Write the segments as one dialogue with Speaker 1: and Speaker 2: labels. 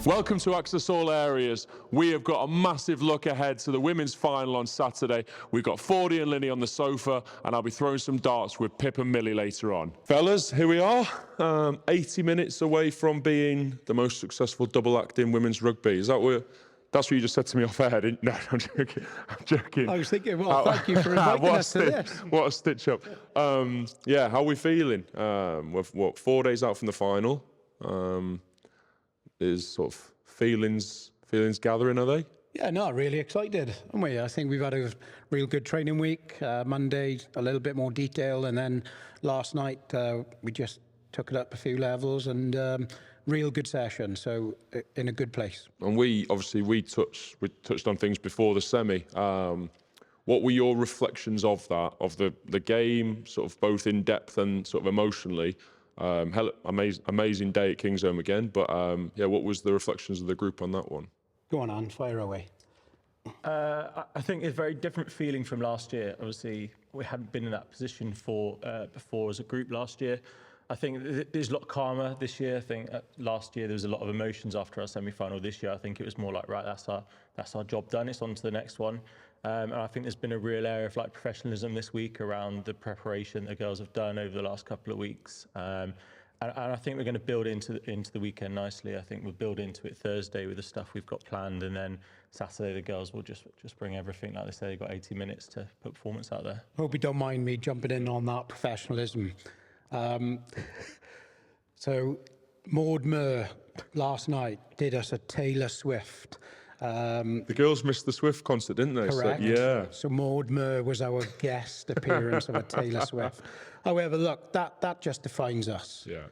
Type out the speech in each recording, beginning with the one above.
Speaker 1: Welcome to Access All Areas. We have got a massive look ahead to the women's final on Saturday. We've got Fordy and Linny on the sofa, and I'll be throwing some darts with Pip and Millie later on. Fellas, here we are, 80 minutes away from being the most successful double act in women's rugby. Is that what? That's what you just said to me off air, didn't you? No, I'm joking. I'm joking.
Speaker 2: I was thinking, well, thank you for inviting us to this.
Speaker 1: What a stitch up. Yeah, how are we feeling? We're 4 days out from the final. Is sort of feelings gathering, are they?
Speaker 2: Yeah, no, really excited, aren't we? I think we've had a real good training week. Monday, a little bit more detail, and then last night we just took it up a few levels, and real good session. So in a good place. And
Speaker 1: we touched on things before the semi. What were your reflections of that, of the game, sort of both in depth and sort of emotionally? Amazing day at Kingsholm again, but yeah, what was the reflections of the group on that one?
Speaker 2: Go on, Anne, fire away.
Speaker 3: I think it's a very different feeling from last year. Obviously, we hadn't been in that position before as a group last year. I think there's a lot calmer this year. I think last year there was a lot of emotions after our semi-final. This year, I think it was more like, right, that's our job done. It's on to the next one. And I think there's been a real area of like professionalism this week around the preparation the girls have done over the last couple of weeks. And I think we're going to build into the weekend nicely. I think we'll build into it Thursday with the stuff we've got planned, and then Saturday the girls will just bring everything. Like they say, they've got 80 minutes to put performance out there.
Speaker 2: Hope you don't mind me jumping in on that professionalism. So Maud Murr last night did us a Taylor Swift.
Speaker 1: The girls missed the Swift concert, didn't they?
Speaker 2: Correct.
Speaker 1: So, yeah.
Speaker 2: So Maud Murr was our guest appearance of a Taylor Swift. However, look, that just defines us.
Speaker 1: Yeah.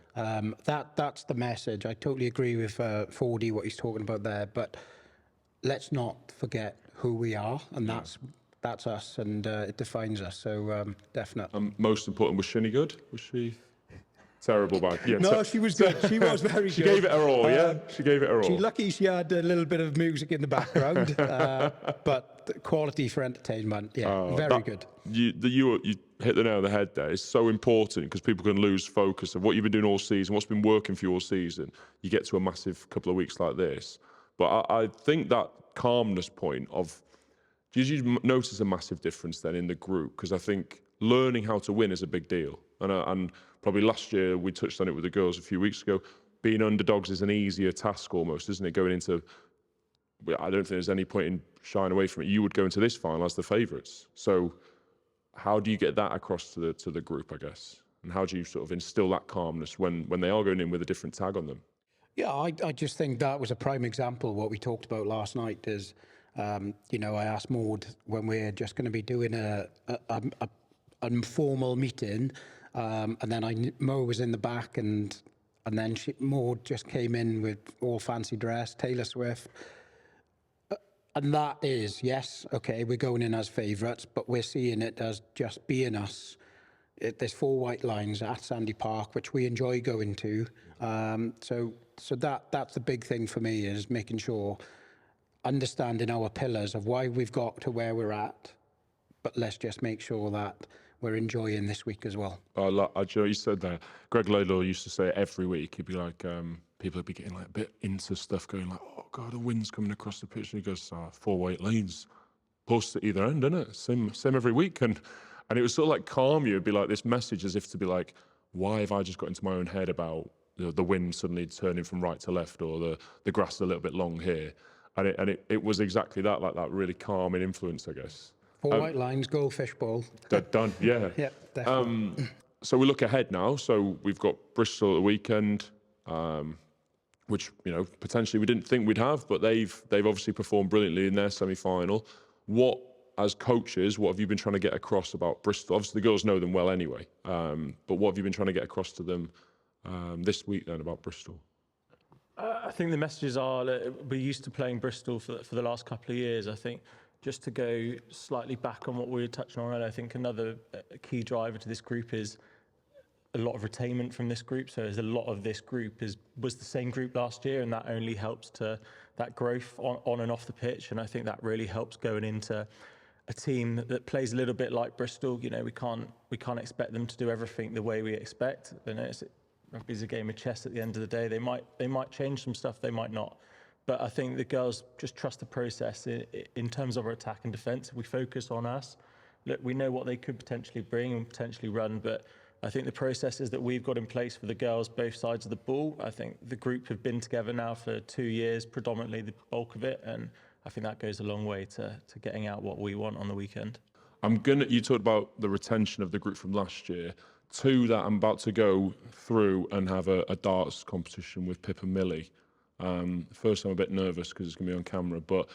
Speaker 2: That's the message. I totally agree with Fordy, what he's talking about there. But let's not forget who we are, and that's us, and it defines us. So definitely.
Speaker 1: Most important, was Shinny good? Was she? Terrible bag. Yeah,
Speaker 2: no, she was good. She was very good.
Speaker 1: She gave it her all, yeah? She gave it her all.
Speaker 2: She's lucky she had a little bit of music in the background, but quality for entertainment, yeah, very good.
Speaker 1: You hit the nail on the head there. It's so important because people can lose focus of what you've been doing all season, what's been working for you all season. You get to a massive couple of weeks like this. But I think that calmness point of, did you notice a massive difference then in the group? Because I think learning how to win is a big deal. And probably last year, we touched on it with the girls a few weeks ago, being underdogs is an easier task almost, isn't it? Going into, I don't think there's any point in shying away from it. You would go into this final as the favourites. So how do you get that across to the group, I guess? And how do you sort of instill that calmness when they are going in with a different tag on them?
Speaker 2: Yeah, I just think that was a prime example. What we talked about last night is, you know, I asked Maud when we're just going to be doing a informal meeting, and then Mo was in the back, and then Maud just came in with all fancy dress, Taylor Swift. And that is, yes, okay, we're going in as favourites, but we're seeing it as just being us. There's 4 white lines at Sandy Park, which we enjoy going to. So that's the big thing for me, is making sure, understanding our pillars of why we've got to where we're at, but let's just make sure that we're enjoying this week as well.
Speaker 1: You said that. Greg Laidlaw used to say it every week. He'd be like, people would be getting like a bit into stuff, going like, oh God, a wind's coming across the pitch. And he goes, 4 white lanes, post at either end, isn't it? Same every week. And it was sort of like calm you. It'd be like this message as if to be like, why have I just got into my own head about the wind suddenly turning from right to left, or the grass is a little bit long here? And it was exactly that, like that really calming influence, I guess.
Speaker 2: 4 white lines, goldfish bowl.
Speaker 1: Done, yeah.
Speaker 2: Yeah, definitely.
Speaker 1: So we look ahead now. So we've got Bristol at the weekend, which, you know, potentially we didn't think we'd have, but they've obviously performed brilliantly in their semi-final. What, as coaches, what have you been trying to get across about Bristol? Obviously the girls know them well anyway, but what have you been trying to get across to them this week then about Bristol?
Speaker 3: I think the messages are that we're used to playing Bristol for the last couple of years. I think just to go slightly back on what we were touching on earlier, I think another key driver to this group is a lot of retainment from this group. So there's a lot of this group was the same group last year, and that only helps to that growth on and off the pitch. And I think that really helps going into a team that plays a little bit like Bristol. You know, we can't expect them to do everything the way we expect. You know, rugby is a game of chess at the end of the day. They might change some stuff, they might not. But I think the girls just trust the process in terms of our attack and defence. If we focus on us, look, we know what they could potentially bring and potentially run, but I think the processes that we've got in place for the girls, both sides of the ball, I think the group have been together now for 2 years, predominantly the bulk of it, and I think that goes a long way to getting out what we want on the weekend.
Speaker 1: You talked about the retention of the group from last year. To that, I'm about to go through and have a darts competition with Pip and Millie. First, I'm a bit nervous because it's going to be on camera, but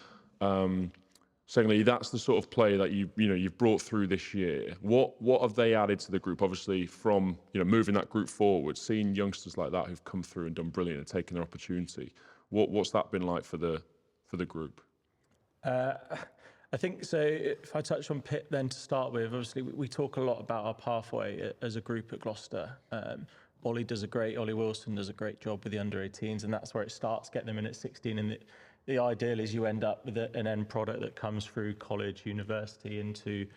Speaker 1: secondly, that's the sort of play that you've brought through this year. What have they added to the group? Obviously, from moving that group forward, seeing youngsters like that who've come through and done brilliant and taken their opportunity. What's that been like for the group?
Speaker 3: I think so. If I touch on Pip then to start with, obviously we talk a lot about our pathway as a group at Gloucester. Ollie Wilson does a great job with the under-18s, and that's where it starts. Get them in at 16, and the ideal is you end up with an end product that comes through college, university, into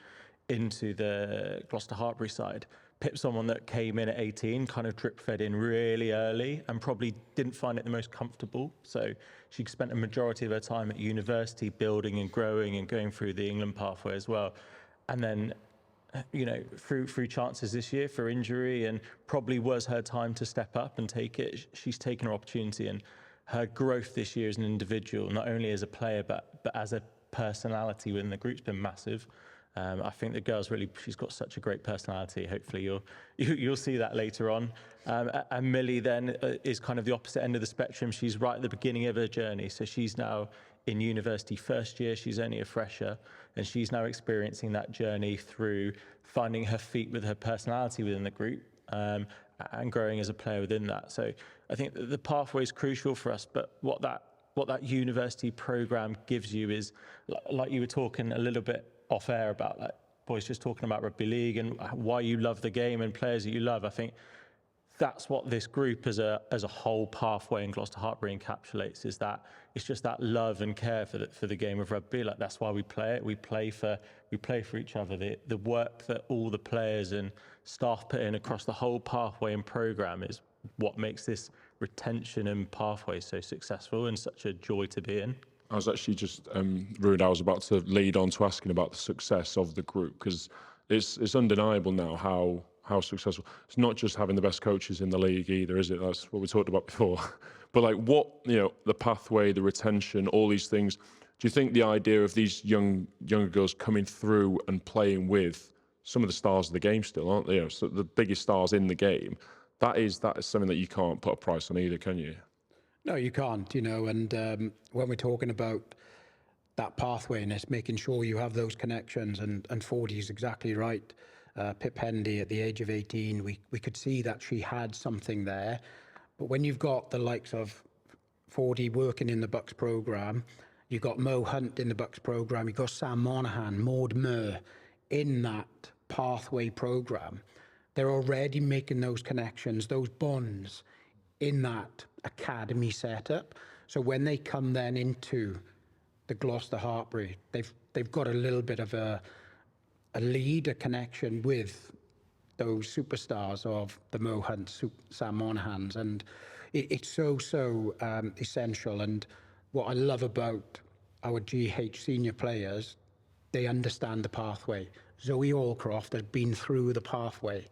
Speaker 3: the Gloucester Hartpury side. Pip's someone that came in at 18, kind of drip fed in really early and probably didn't find it the most comfortable. So she spent a majority of her time at university building and growing and going through the England pathway as well. And then, through chances this year, for injury, and probably was her time to step up and take it. She's taken her opportunity, and her growth this year as an individual, not only as a player, but as a personality within the group's been massive. I think the girl's she's got such a great personality. Hopefully you'll see that later on. And Millie then is kind of the opposite end of the spectrum. She's right at the beginning of her journey. So she's now in university first year. She's only a fresher, and she's now experiencing that journey through finding her feet with her personality within the group, and growing as a player within that. So I think the pathway is crucial for us, but what that university program gives you is, like you were talking a little bit off air about, like boys just talking about rugby league and why you love the game and players that you love. I think that's what this group as a whole pathway in Gloucester Hartpury encapsulates, is that it's just that love and care for the game of rugby. Like, that's why we play it. We play for each other. The work that all the players and staff put in across the whole pathway and program is what makes this retention and pathway so successful and such a joy to be in.
Speaker 1: I was actually just ruined. I was about to lead on to asking about the success of the group, because it's undeniable now how successful. It's not just having the best coaches in the league either, is it? That's what we talked about before. But like, the pathway, the retention, all these things. Do you think the idea of these younger girls coming through and playing with some of the stars of the game still, aren't they? So the biggest stars in the game. That is something that you can't put a price on either, can you?
Speaker 2: No, you can't, and when we're talking about that pathway and it's making sure you have those connections, and Fordy's exactly right. Pip Hendy at the age of 18, we could see that she had something there. But when you've got the likes of Fordy working in the Bucks programme, you've got Mo Hunt in the Bucks programme, you've got Sam Monaghan, Maud Murr in that pathway programme, they're already making those connections, those bonds in that academy setup. So when they come then into the Gloucester Hartpury, they've got a little bit of a lead, a connection with those superstars of the Mo Hunts, Sam Monaghan's, and it's so essential. And what I love about our GH senior players, they understand the pathway. Zoe Allcroft has been through the pathway.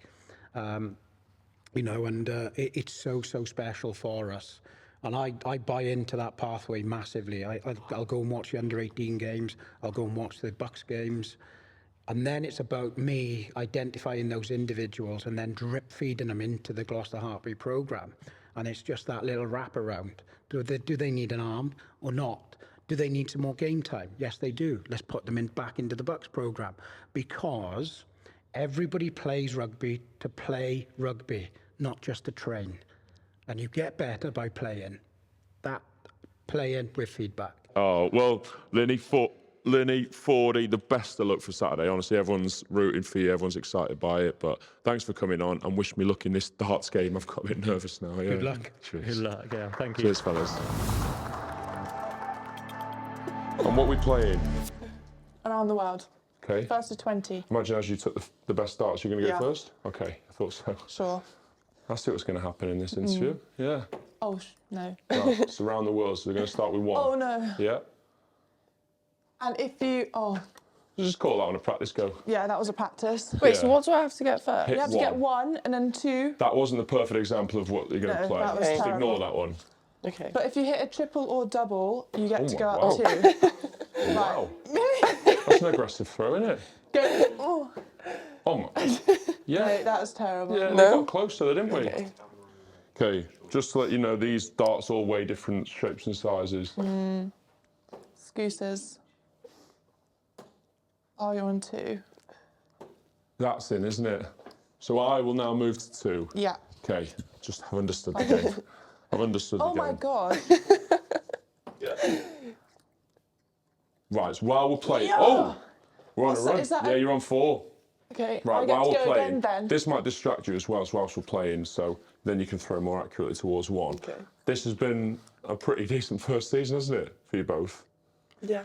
Speaker 2: It's so special for us. And I buy into that pathway massively. I'll go and watch the under-18 games. I'll go and watch the Bucks games. And then it's about me identifying those individuals and then drip feeding them into the Gloucester Hartpury programme. And it's just that little wraparound. Do they need an arm or not? Do they need some more game time? Yes, they do. Let's put them back into the Bucks programme, because everybody plays rugby to play rugby, not just to train. And you get better by playing with feedback.
Speaker 1: Oh, well, Lynny, Fordy, the best of luck for Saturday. Honestly, everyone's rooting for you. Everyone's excited by it. But thanks for coming on, and wish me luck in this darts game. I've got a bit nervous now. Yeah.
Speaker 2: Good luck.
Speaker 1: Cheers.
Speaker 3: Good luck, yeah. Thank you.
Speaker 1: Cheers, fellas. And what are we playing?
Speaker 4: Around the world.
Speaker 1: Okay.
Speaker 4: First to 20.
Speaker 1: Imagine as you took the best darts, you're going to go
Speaker 4: Yeah.
Speaker 1: first? Okay, I thought so.
Speaker 4: Sure.
Speaker 1: I'll see what's going to happen in this interview. Yeah.
Speaker 4: Oh, no.
Speaker 1: No, it's around the world, so we're going to start with one.
Speaker 4: Oh, no.
Speaker 1: Yeah?
Speaker 4: And if you,
Speaker 1: Just call that one a practice go.
Speaker 4: yeah, that was a practice.
Speaker 5: Wait,
Speaker 1: Yeah.
Speaker 5: so what do I have to get first?
Speaker 1: Hit
Speaker 4: You have to get 1 and then 2.
Speaker 1: That wasn't the perfect example of what you're going to
Speaker 4: No,
Speaker 1: play.
Speaker 4: that was
Speaker 1: Just
Speaker 4: terrible.
Speaker 1: ignore that one.
Speaker 5: Okay.
Speaker 4: But if you hit a triple or double, you get to
Speaker 1: my
Speaker 4: go up
Speaker 1: wow.
Speaker 4: 2.
Speaker 1: Oh, wow. That's an aggressive throw, isn't it?
Speaker 4: Go. Oh,
Speaker 1: Oh, my. Yeah.
Speaker 4: no, that was terrible.
Speaker 1: Yeah, we
Speaker 5: No?
Speaker 1: got closer there, didn't we?
Speaker 5: Okay.
Speaker 1: Okay, just to let you know, these darts all weigh different shapes and sizes.
Speaker 4: Excuses. Oh, you're on 2.
Speaker 1: That's in, isn't it? So I will now move to 2.
Speaker 4: Yeah.
Speaker 1: Okay, just have understood the game. I've understood
Speaker 4: Oh
Speaker 1: the game.
Speaker 4: my God.
Speaker 1: Yeah. Right, so while we're playing.
Speaker 4: Yeah.
Speaker 1: Oh! We're on
Speaker 4: What's
Speaker 1: a
Speaker 4: that-
Speaker 1: run.
Speaker 4: is that
Speaker 1: Yeah,
Speaker 4: a-
Speaker 1: you're on 4.
Speaker 4: Okay.
Speaker 1: Right,
Speaker 4: I get
Speaker 1: while
Speaker 4: to
Speaker 1: we're
Speaker 4: go
Speaker 1: playing.
Speaker 4: again then.
Speaker 1: This might distract you as well, so whilst we're playing, so then you can throw more accurately towards 1.
Speaker 5: Okay.
Speaker 1: This has been a pretty decent first season, hasn't it, for you both?
Speaker 5: Yeah.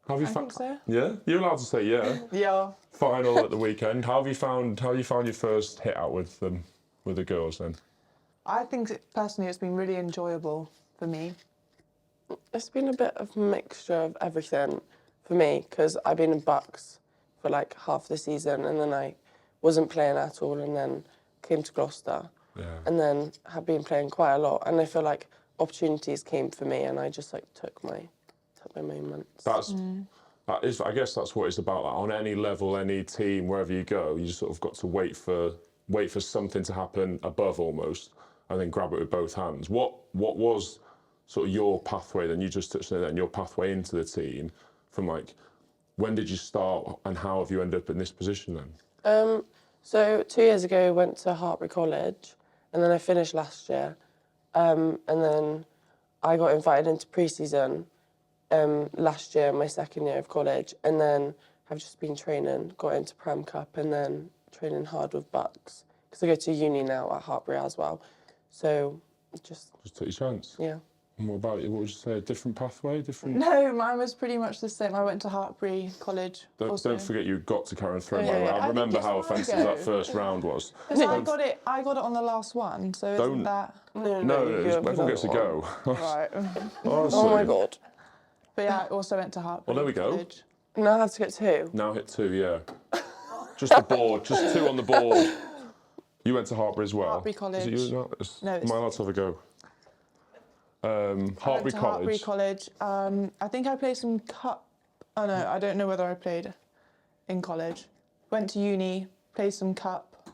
Speaker 1: Have you
Speaker 4: I think so.
Speaker 1: Yeah? You're allowed to say yeah.
Speaker 4: Yeah.
Speaker 1: Final at the weekend. How have you found your first hit out with the girls then?
Speaker 4: I think personally it's been really enjoyable for me.
Speaker 5: It's been a bit of a mixture of everything for me because I've been in Bucks for like half the season and then I wasn't playing at all and then came to Gloucester
Speaker 1: Yeah.
Speaker 5: and then have been playing quite a lot and I feel like opportunities came for me and I just like took my moments.
Speaker 1: That is, I guess that's what it's about. Like, on any level, any team, wherever you go, you sort of got to wait for something to happen above almost, and then grab it with both hands. What was sort of your pathway? Then you just touched on it. Then your pathway into the team, from like, when did you start, and how have you ended up in this position then?
Speaker 5: So 2 years ago, I went to Hartbury College, and then I finished last year, and then I got invited into pre-season last year, my second year of college, and then have just been training, got into Prem Cup, and then training hard with Bucks because I go to uni now at Hartbury as well. So just
Speaker 1: Take your chance.
Speaker 5: yeah.
Speaker 1: And what about you? What would you say? A different pathway? Different?
Speaker 4: No, mine was pretty much the same. I went to Hartbury College. also.
Speaker 1: Don't forget you got to carry and throw.
Speaker 5: Oh,
Speaker 1: by the way.
Speaker 5: yeah.
Speaker 1: I
Speaker 4: I
Speaker 1: remember
Speaker 4: think
Speaker 1: how
Speaker 4: it's
Speaker 1: offensive
Speaker 4: Margo.
Speaker 1: that first round was.
Speaker 4: Because I got it on the last one, so
Speaker 1: Don't-
Speaker 4: isn't that
Speaker 1: No, everyone gets to go.
Speaker 4: right?
Speaker 1: Honestly.
Speaker 5: Oh my god.
Speaker 4: But yeah, I also went to Hartbury
Speaker 1: Well, there we go.
Speaker 4: College.
Speaker 5: Now I have to get 2.
Speaker 1: Now hit 2, yeah. Just the board, just 2 on the board. You went to Hartbury as well.
Speaker 4: Hartbury College.
Speaker 1: Is it you? No,
Speaker 4: No, it's-
Speaker 1: am I allowed to have a go?
Speaker 4: I went
Speaker 1: Hartbury
Speaker 4: to Hartbury
Speaker 1: College.
Speaker 4: College. I think I played some cup. Oh no, I don't know whether I played in college. Went to uni, played some cup.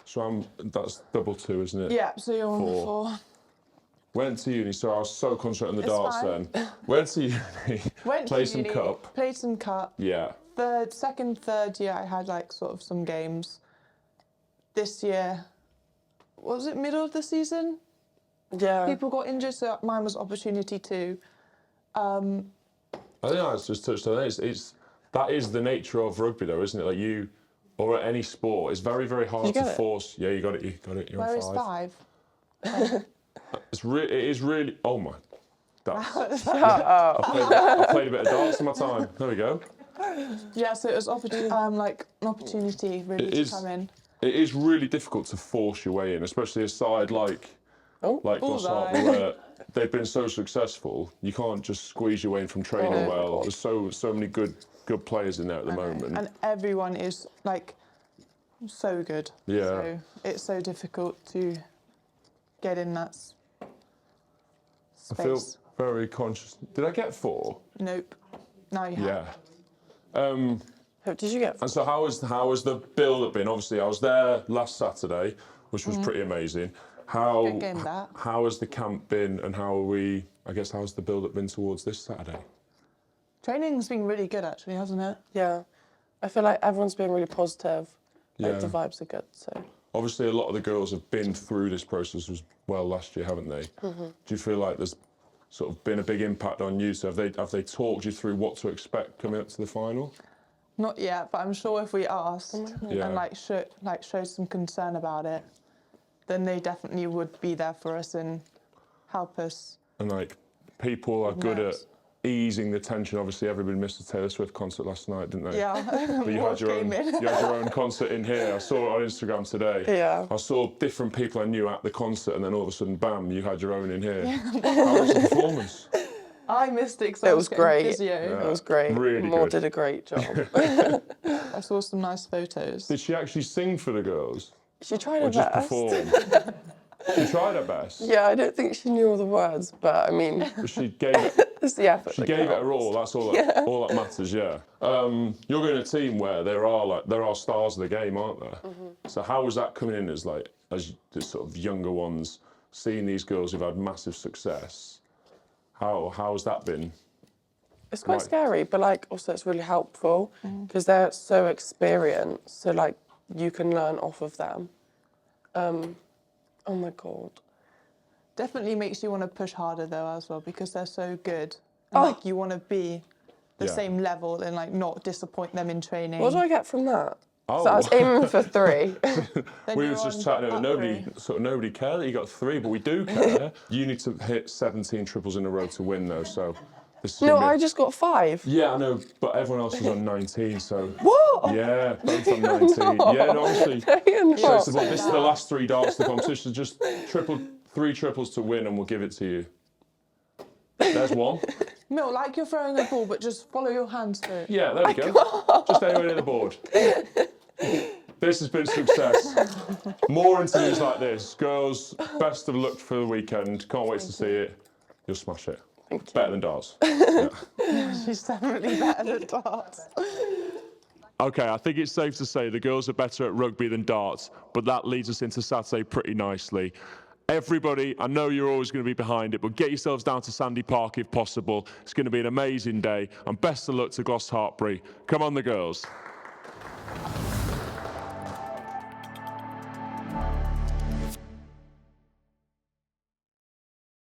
Speaker 1: So that's double 2, isn't it?
Speaker 4: Yeah, so you're on
Speaker 1: 4.
Speaker 4: 4.
Speaker 1: Went to uni, so I was so concentrated on the
Speaker 4: It's
Speaker 1: darts
Speaker 4: fine.
Speaker 1: then. Went to uni,
Speaker 4: Went
Speaker 1: played
Speaker 4: to
Speaker 1: some
Speaker 4: uni,
Speaker 1: cup.
Speaker 4: Played some cup.
Speaker 1: Yeah.
Speaker 4: Third year, I had like sort of some games. This year, was it middle of the season?
Speaker 5: Yeah.
Speaker 4: People got injured, so mine was opportunity 2.
Speaker 1: I think I just touched on it. That is the nature of rugby, though, isn't it? Like you, or any sport, it's very, very hard
Speaker 5: Did you
Speaker 1: to
Speaker 5: get it?
Speaker 1: force. Yeah, you got it. You got it. You're
Speaker 4: Where
Speaker 1: on
Speaker 4: is
Speaker 1: 5.
Speaker 4: 5?
Speaker 1: It is really. Oh my. That's.
Speaker 5: Shut up.
Speaker 1: I played a bit of darts in my time. There we go.
Speaker 4: Yeah, so it was like an opportunity really
Speaker 1: It
Speaker 4: to
Speaker 1: is.
Speaker 4: come in.
Speaker 1: It is really difficult to force your way in, especially a side like Gloucester,
Speaker 4: bullseye.
Speaker 1: where they've been so successful. You can't just squeeze your way in from training
Speaker 4: Oh.
Speaker 1: well. There's so many good players in there at the moment.
Speaker 4: And everyone is like so good.
Speaker 1: Yeah.
Speaker 4: So it's so difficult to get in that
Speaker 1: I feel
Speaker 4: space.
Speaker 1: very conscious. Did I get 4?
Speaker 4: Nope. Now you have.
Speaker 1: Yeah.
Speaker 5: Did you get?
Speaker 1: And so how has the build-up been? Obviously, I was there last Saturday, which was pretty amazing.
Speaker 4: Good game, that.
Speaker 1: How has the camp been, and how's the build-up been towards this Saturday?
Speaker 4: Training's been really good actually, hasn't it?
Speaker 5: Yeah. I feel like everyone's been really positive. Like
Speaker 1: Yeah.
Speaker 5: the vibes are good. So
Speaker 1: Obviously, a lot of the girls have been through this process as well last year, haven't they? Do you feel like there's sort of been a big impact on you? So have they talked you through what to expect coming up to the final?
Speaker 4: Not yet, but I'm sure if we asked
Speaker 1: Yeah.
Speaker 4: and showed some concern about it, then they definitely would be there for us and help us.
Speaker 1: And like people are good at
Speaker 4: Nerves.
Speaker 1: easing the tension. Obviously, everybody missed the Taylor Swift concert last night, didn't they?
Speaker 4: Yeah.
Speaker 1: But you had your own concert in here. I saw it on Instagram today.
Speaker 5: Yeah.
Speaker 1: I saw different people I knew at the concert, and then all of a sudden, bam, you had your own in here. How was the performance?
Speaker 4: I missed it because
Speaker 5: It was great.
Speaker 4: physio.
Speaker 5: It was great.
Speaker 1: Really
Speaker 5: Moore
Speaker 1: good.
Speaker 5: did a great job.
Speaker 4: I saw some nice photos.
Speaker 1: Did she actually sing for the girls?
Speaker 5: She tried
Speaker 1: Or
Speaker 5: her
Speaker 1: just
Speaker 5: best.
Speaker 1: perform? She tried her best.
Speaker 5: Yeah, I don't think she knew all the words, but I mean,
Speaker 1: But she gave it.
Speaker 5: it's the effort.
Speaker 1: She
Speaker 5: that
Speaker 1: gave it
Speaker 5: counts.
Speaker 1: her all. That's all. All that matters. Yeah. You're in a team where there are stars of the game, aren't there? So how was that coming in as the sort of younger ones, seeing these girls who've had massive success? How's that been?
Speaker 5: It's quite scary, but like also it's really helpful because they're so experienced. So like you can learn off of them. Oh my God.
Speaker 4: Definitely makes you want to push harder though as well because they're so good. And like you want to be the same level and like not disappoint them in training.
Speaker 5: What do I get from that?
Speaker 1: Oh.
Speaker 5: So I was aiming for 3.
Speaker 1: We were just chatting about nobody cared that you got 3, but we do care. You need to hit 17 triples in a row to win though, so this is
Speaker 5: No,
Speaker 1: gonna be
Speaker 5: I just got 5.
Speaker 1: Yeah, I know, but everyone else is on 19, so
Speaker 5: What?
Speaker 1: yeah, both on 19. Yeah, no, honestly.
Speaker 5: No, you're
Speaker 1: So
Speaker 5: not.
Speaker 1: this is the last 3 darts of the competition. Just 3 triples to win, and we'll give it to you. There's one.
Speaker 4: Mill, like you're throwing a ball, but just follow your hands through.
Speaker 1: Yeah, there we go. Just anywhere near the board. This has been success. More interviews like this. Girls, best of luck for the weekend. Can't wait to see it. You'll smash it.
Speaker 5: Thank you.
Speaker 1: Better than darts. Yeah.
Speaker 4: She's definitely better at darts.
Speaker 1: Okay, I think it's safe to say the girls are better at rugby than darts, but that leads us into Saturday pretty nicely. Everybody, I know you're always going to be behind it, but get yourselves down to Sandy Park if possible. It's going to be an amazing day, and best of luck to Glos Hartpury. Come on, the girls.